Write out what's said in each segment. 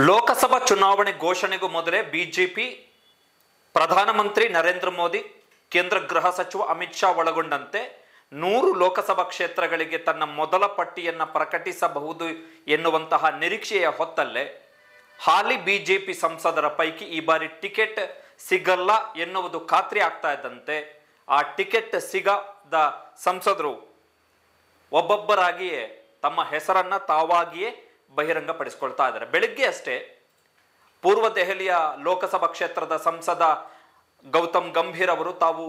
ಲೋಕಸಭಾ ಚುನಾವಣೆ ಘೋಷಣೆಗೂ ಮೊದಲೇ ಬಿಜೆಪಿ ಪ್ರಧಾನಮಂತ್ರಿ ನರೇಂದ್ರ ಮೋದಿ, ಕೇಂದ್ರ ಗೃಹ ಸಚಿವ ಅಮಿತ್ ಶಾ ಒಳಗೊಂಡಂತೆ 100 ಲೋಕಸಭಾ ಕ್ಷೇತ್ರಗಳಿಗೆ ತನ್ನ ಮೊದಲ ಪಟ್ಟಿಯನ್ನು ಪ್ರಕಟಿಸಬಹುದು ಎನ್ನುವಂತಹ ನಿರೀಕ್ಷೆಯ ಹೊತ್ತಲ್ಲೇ ಹಾಲಿ ಬಿಜೆಪಿ ಸಂಸದರ ಪೈಕಿ ಈ ಬಾರಿ ಟಿಕೆಟ್ ಸಿಗಲ್ಲ ಎನ್ನುವುದು ಖಾತ್ರಿ ಆಗ್ತಾ ಇದ್ದಂತೆ ಆ ಟಿಕೆಟ್ ಸಿಗದ ಸಂಸದರು ಒಬ್ಬೊಬ್ಬರಾಗಿಯೇ ತಮ್ಮ ಹೆಸರನ್ನ ತಾವಾಗಿಯೇ ಬಹಿರಂಗಪಡಿಸಿಕೊಳ್ತಾ ಇದ್ದಾರೆ. ಬೆಳಿಗ್ಗೆ ಅಷ್ಟೇ ಪೂರ್ವ ದೆಹಲಿಯ ಲೋಕಸಭಾ ಕ್ಷೇತ್ರದ ಸಂಸದ ಗೌತಮ್ ಗಂಭೀರ್ ಅವರು ತಾವು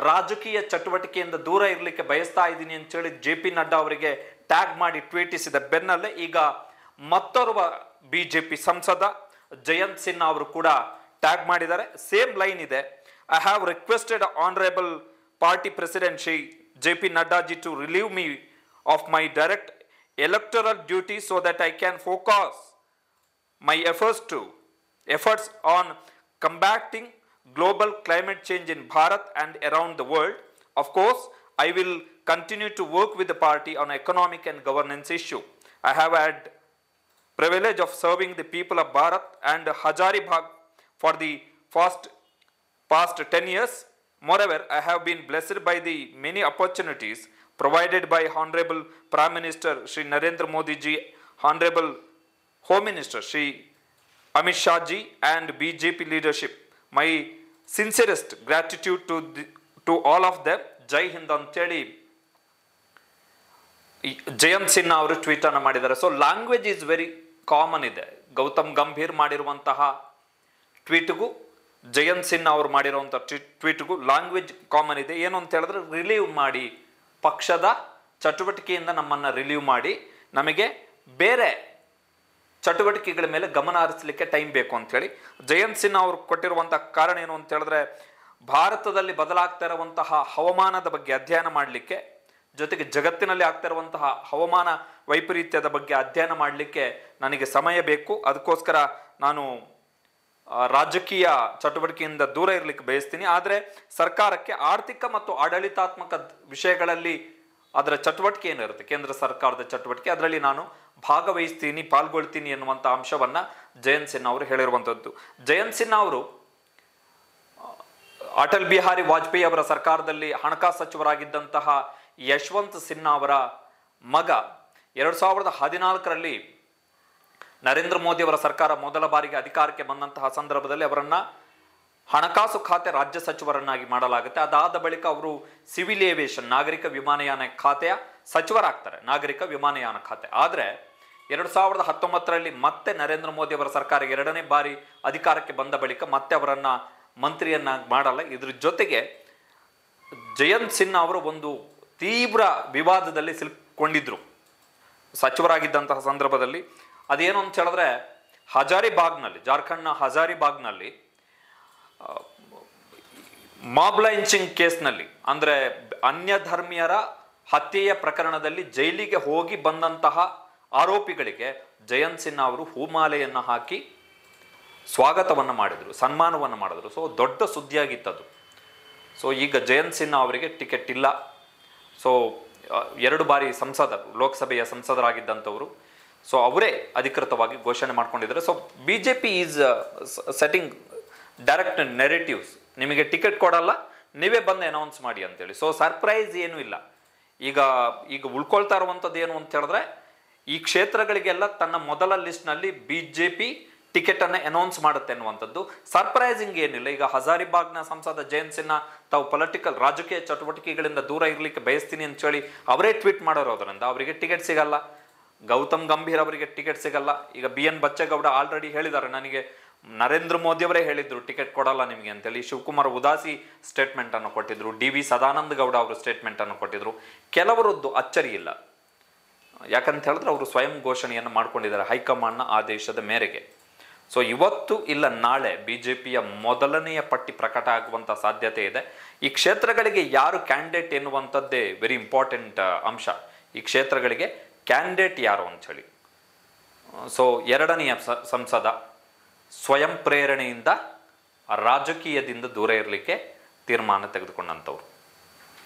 ರಾಜಕೀಯ ಚಟುವಟಿಕೆಯಿಂದ ದೂರ ಇರಲಿಕ್ಕೆ ಬಯಸ್ತಾ ಇದ್ದೀನಿ ಅಂತೇಳಿ JP ನಡ್ಡಾ ಅವರಿಗೆ ಟ್ಯಾಗ್ ಮಾಡಿ ಟ್ವೀಟಿಸಿದ ಬೆನ್ನಲ್ಲೇ ಈಗ ಮತ್ತೋರ್ವ ಬಿಜೆಪಿ ಸಂಸದ ಜಯಂತ್ ಸಿನ್ಹಾ ಅವರು ಕೂಡ ಟ್ಯಾಗ್ ಮಾಡಿದ್ದಾರೆ. ಸೇಮ್ ಲೈನ್ ಇದೆ. I have requested honourable party president Shri JP ನಡ್ಡಾಜಿ to relieve me of my direct electoral duty so that I can focus my efforts on combating global climate change in Bharat and around the world. Of course, I will continue to work with the party on economic and governance issue. I have had privilege of serving the people of Bharat and Hazaribagh for the past 10 years. Moreover, I have been blessed by the many opportunities provided by Honorable Prime Minister Shri Narendra Modi ji, Honorable Home Minister Shri Amit Shah ji and BJP leadership. My sincerest gratitude to all of them. Jai Hind anteli Jayant Sinha ಅವರು tweet ಅನ್ನು ಮಾಡಿದ್ದಾರೆ. So language is very common ಇದೆ. ಗೌತಮ್ ಗಂಭೀರ್ ಮಾಡಿರುವಂತಹ ಟ್ವೀಟ್ಗೂ ಜಯಂತ್ ಸಿನ್ಹಾ ಅವರು ಮಾಡಿರುವಂಥ ಟ್ವೀಟ್ಗೂ language common ಇದೆ. ಏನು ಅಂತ ಹೇಳಿದ್ರೆ, ರಿಲೀವ್ ಮಾಡಿ, ಪಕ್ಷದ ಚಟುವಟಿಕೆಯಿಂದ ನಮ್ಮನ್ನು ರಿಲೀವ್ ಮಾಡಿ, ನಮಗೆ ಬೇರೆ ಚಟುವಟಿಕೆಗಳ ಮೇಲೆ ಗಮನ ಹರಿಸಲಿಕ್ಕೆ ಟೈಮ್ ಬೇಕು ಅಂಥೇಳಿ ಜಯಂತ್ ಸಿನ್ಹಾ ಅವರು ಕೊಟ್ಟಿರುವಂಥ ಕಾರಣ ಏನು ಅಂತ ಹೇಳಿದ್ರೆ, ಭಾರತದಲ್ಲಿ ಬದಲಾಗ್ತಾ ಇರುವಂತಹ ಹವಾಮಾನದ ಬಗ್ಗೆ ಅಧ್ಯಯನ ಮಾಡಲಿಕ್ಕೆ, ಜೊತೆಗೆ ಜಗತ್ತಿನಲ್ಲಿ ಆಗ್ತಾ ಇರುವಂತಹ ಹವಾಮಾನ ವೈಪರೀತ್ಯದ ಬಗ್ಗೆ ಅಧ್ಯಯನ ಮಾಡಲಿಕ್ಕೆ ನನಗೆ ಸಮಯ ಬೇಕು. ಅದಕ್ಕೋಸ್ಕರ ನಾನು ರಾಜಕೀಯ ಚಟುವಟಿಕೆಯಿಂದ ದೂರ ಇರಲಿಕ್ಕೆ ಬಯಸ್ತೀನಿ. ಆದರೆ ಸರ್ಕಾರಕ್ಕೆ ಆರ್ಥಿಕ ಮತ್ತು ಆಡಳಿತಾತ್ಮಕ ವಿಷಯಗಳಲ್ಲಿ ಅದರ ಚಟುವಟಿಕೆ ಏನಿರುತ್ತೆ, ಕೇಂದ್ರ ಸರ್ಕಾರದ ಚಟುವಟಿಕೆ, ಅದರಲ್ಲಿ ನಾನು ಭಾಗವಹಿಸ್ತೀನಿ, ಪಾಲ್ಗೊಳ್ತೀನಿ ಎನ್ನುವಂಥ ಅಂಶವನ್ನು ಜಯಂತ್ ಸಿನ್ಹಾ ಅವರು ಹೇಳಿರುವಂಥದ್ದು. ಜಯಂತ್ ಸಿನ್ಹಾ ಅವರು ಅಟಲ್ ಬಿಹಾರಿ ವಾಜಪೇಯಿ ಅವರ ಸರ್ಕಾರದಲ್ಲಿ ಹಣಕಾಸು ಸಚಿವರಾಗಿದ್ದಂತಹ ಯಶವಂತ್ ಸಿನ್ಹಾ ಅವರ ಮಗ 2014ರಲ್ಲಿ ನರೇಂದ್ರ ಮೋದಿ ಅವರ ಸರ್ಕಾರ ಮೊದಲ ಬಾರಿಗೆ ಅಧಿಕಾರಕ್ಕೆ ಬಂದಂತಹ ಸಂದರ್ಭದಲ್ಲಿ ಅವರನ್ನ ಹಣಕಾಸು ಖಾತೆ ರಾಜ್ಯ ಸಚಿವರನ್ನಾಗಿ ಮಾಡಲಾಗುತ್ತೆ. ಅದಾದ ಬಳಿಕ ಅವರು ಸಿವಿಲ್ ಏವಿಯೇಷನ್, ನಾಗರಿಕ ವಿಮಾನಯಾನ ಖಾತೆಯ ಸಚಿವರಾಗ್ತಾರೆ, ನಾಗರಿಕ ವಿಮಾನಯಾನ ಖಾತೆ. ಆದರೆ 2019ರಲ್ಲಿ ಮತ್ತೆ ನರೇಂದ್ರ ಮೋದಿ ಅವರ ಸರ್ಕಾರ 2ನೇ ಬಾರಿ ಅಧಿಕಾರಕ್ಕೆ ಬಂದ ಬಳಿಕ ಮತ್ತೆ ಅವರನ್ನ ಮಂತ್ರಿಯನ್ನಾಗಿ ಮಾಡಲ್ಲ. ಇದ್ರ ಜೊತೆಗೆ ಜಯಂತ್ ಸಿನ್ಹಾ ಅವರು ಒಂದು ತೀವ್ರ ವಿವಾದದಲ್ಲಿ ಸಿಲುಕೊಂಡಿದ್ರು ಸಚಿವರಾಗಿದ್ದಂತಹ ಸಂದರ್ಭದಲ್ಲಿ. ಅದೇನು ಅಂತ ಹೇಳಿದ್ರೆ, ಹಜಾರಿಬಾಗ್ನಲ್ಲಿ, ಜಾರ್ಖಂಡ್ನ ಹಜಾರಿಬಾಗ್ನಲ್ಲಿ ಮಾಬ್ ಲೈಂಚಿಂಗ್ ಕೇಸ್ನಲ್ಲಿ, ಅಂದರೆ ಅನ್ಯ ಧರ್ಮೀಯರ ಹತ್ಯೆಯ ಪ್ರಕರಣದಲ್ಲಿ ಜೈಲಿಗೆ ಹೋಗಿ ಬಂದಂತಹ ಆರೋಪಿಗಳಿಗೆ ಜಯಂತ್ ಸಿನ್ಹಾ ಅವರು ಹೂಮಾಲೆಯನ್ನು ಹಾಕಿ ಸ್ವಾಗತವನ್ನು ಮಾಡಿದರು, ಸನ್ಮಾನವನ್ನು ಮಾಡಿದ್ರು. ಸೊ ದೊಡ್ಡ ಸುದ್ದಿಯಾಗಿತ್ತದು. ಸೊ ಈಗ ಜಯಂತ್ ಸಿನ್ಹಾ ಅವರಿಗೆ ಟಿಕೆಟ್ ಇಲ್ಲ. ಸೊ 2 ಬಾರಿ ಲೋಕಸಭೆಯ ಸಂಸದರಾಗಿದ್ದಂಥವರು. ಸೊ ಅವರೇ ಅಧಿಕೃತವಾಗಿ ಘೋಷಣೆ ಮಾಡ್ಕೊಂಡಿದ್ದಾರೆ. So BJP is setting direct narratives, ನಿಮಗೆ ಟಿಕೆಟ್ ಕೊಡಲ್ಲ, ನೀವೇ ಬಂದು ಅನೌನ್ಸ್ ಮಾಡಿ ಅಂತೇಳಿ. ಸೊ ಸರ್ಪ್ರೈಸ್ ಏನೂ ಇಲ್ಲ. ಈಗ ಉಳ್ಕೊಳ್ತಾ ಇರುವಂಥದ್ದು ಏನು ಅಂತ ಹೇಳಿದ್ರೆ, ಈ ಕ್ಷೇತ್ರಗಳಿಗೆಲ್ಲ ತನ್ನ ಮೊದಲ ಲಿಸ್ಟ್ನಲ್ಲಿ BJP ಟಿಕೆಟನ್ನು ಅನೌನ್ಸ್ ಮಾಡುತ್ತೆ ಅನ್ನುವಂಥದ್ದು. ಸರ್ಪ್ರೈಸಿಂಗ್ ಏನಿಲ್ಲ. ಈಗ ಹಜಾರಿಬಾಗ್ನ ಸಂಸದ ಜಯಂತ್ ಸಿನ್ಹಾ ತಾವು ರಾಜಕೀಯ ಚಟುವಟಿಕೆಗಳಿಂದ ದೂರ ಇರಲಿಕ್ಕೆ ಬಯಸ್ತೀನಿ ಅಂತೇಳಿ ಅವರೇ ಟ್ವೀಟ್ ಮಾಡೋರೋದ್ರಿಂದ ಅವರಿಗೆ ಟಿಕೆಟ್ ಸಿಗಲ್ಲ. ಗೌತಮ್ ಗಂಭೀರ್ ಅವರಿಗೆ ಟಿಕೆಟ್ ಸಿಗಲ್ಲ. ಈಗ BN ಬಚ್ಚೇಗೌಡ ಆಲ್ರೆಡಿ ಹೇಳಿದ್ದಾರೆ, ನನಗೆ ನರೇಂದ್ರ ಮೋದಿ ಅವರೇ ಹೇಳಿದ್ರು ಟಿಕೆಟ್ ಕೊಡಲ್ಲ ನಿಮಗೆ ಅಂತೇಳಿ. ಶಿವಕುಮಾರ್ ಉದಾಸಿ ಸ್ಟೇಟ್ಮೆಂಟ್ ಅನ್ನು ಕೊಟ್ಟಿದ್ರು. DV ಸದಾನಂದ ಗೌಡ ಅವರು ಸ್ಟೇಟ್ಮೆಂಟ್ ಅನ್ನು ಕೊಟ್ಟಿದ್ರು. ಕೆಲವರದ್ದು ಅಚ್ಚರಿ ಇಲ್ಲ. ಯಾಕಂತ ಹೇಳಿದ್ರೆ ಅವರು ಸ್ವಯಂ ಘೋಷಣೆಯನ್ನು ಮಾಡ್ಕೊಂಡಿದ್ದಾರೆ ಹೈಕಮಾಂಡ್ನ ಆದೇಶದ ಮೇರೆಗೆ. ಸೊ ಇವತ್ತು ಇಲ್ಲ ನಾಳೆ BJPಯ ಮೊದಲನೆಯ ಪಟ್ಟಿ ಪ್ರಕಟ ಆಗುವಂಥ ಸಾಧ್ಯತೆ ಇದೆ. ಈ ಕ್ಷೇತ್ರಗಳಿಗೆ ಯಾರು ಕ್ಯಾಂಡಿಡೇಟ್ ಎನ್ನುವಂಥದ್ದೇ ವೆರಿ ಇಂಪಾರ್ಟೆಂಟ್ ಅಂಶ. ಈ ಕ್ಷೇತ್ರಗಳಿಗೆ ಕ್ಯಾಂಡಿಡೇಟ್ ಯಾರು ಅಂಥೇಳಿ. ಸೊ 2ನೆಯ ಸಂಸದ ಸ್ವಯಂ ಪ್ರೇರಣೆಯಿಂದ ರಾಜಕೀಯದಿಂದ ದೂರ ಇರಲಿಕ್ಕೆ ತೀರ್ಮಾನ ತೆಗೆದುಕೊಂಡಂಥವ್ರು.